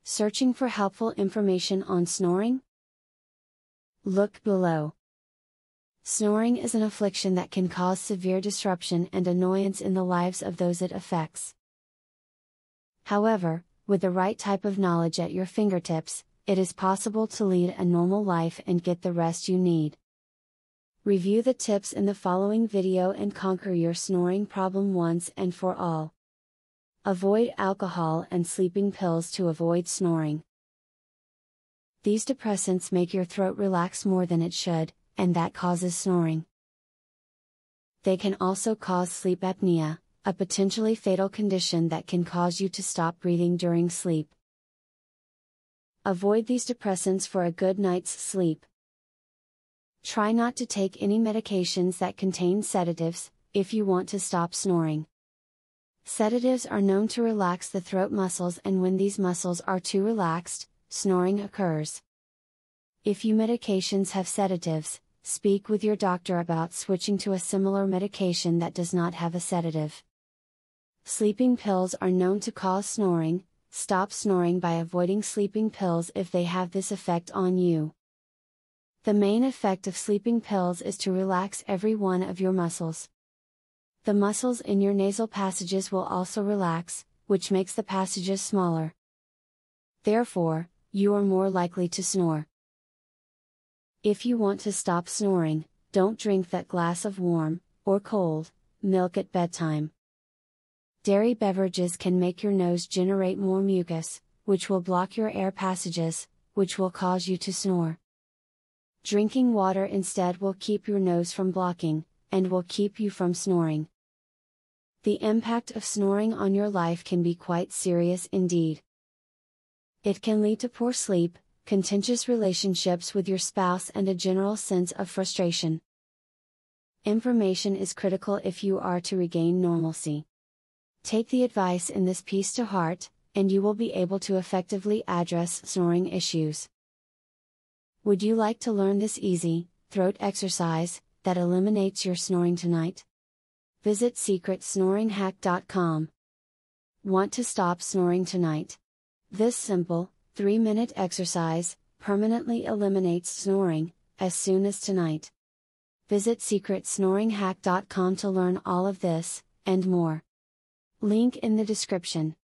Searching for helpful information on snoring? Look below. Snoring is an affliction that can cause severe disruption and annoyance in the lives of those it affects. However, with the right type of knowledge at your fingertips, it is possible to lead a normal life and get the rest you need. Review the tips in the following video and conquer your snoring problem once and for all. Avoid alcohol and sleeping pills to avoid snoring. These depressants make your throat relax more than it should, and that causes snoring. They can also cause sleep apnea, a potentially fatal condition that can cause you to stop breathing during sleep. Avoid these depressants for a good night's sleep. Try not to take any medications that contain sedatives, if you want to stop snoring. Sedatives are known to relax the throat muscles, and when these muscles are too relaxed, snoring occurs. If few medications have sedatives, speak with your doctor about switching to a similar medication that does not have a sedative. Sleeping pills are known to cause snoring. Stop snoring by avoiding sleeping pills if they have this effect on you. The main effect of sleeping pills is to relax every one of your muscles. The muscles in your nasal passages will also relax, which makes the passages smaller. Therefore, you are more likely to snore. If you want to stop snoring, don't drink that glass of warm, or cold, milk at bedtime. Dairy beverages can make your nose generate more mucus, which will block your air passages, which will cause you to snore. Drinking water instead will keep your nose from blocking, and will keep you from snoring. The impact of snoring on your life can be quite serious indeed. It can lead to poor sleep, contentious relationships with your spouse, and a general sense of frustration. Information is critical if you are to regain normalcy. Take the advice in this piece to heart, and you will be able to effectively address snoring issues. Would you like to learn this easy, throat exercise, that eliminates your snoring tonight? Visit secretsnoringhack.com. Want to stop snoring tonight? This simple, 3-minute exercise, permanently eliminates snoring, as soon as tonight. Visit secretsnoringhack.com to learn all of this, and more. Link in the description.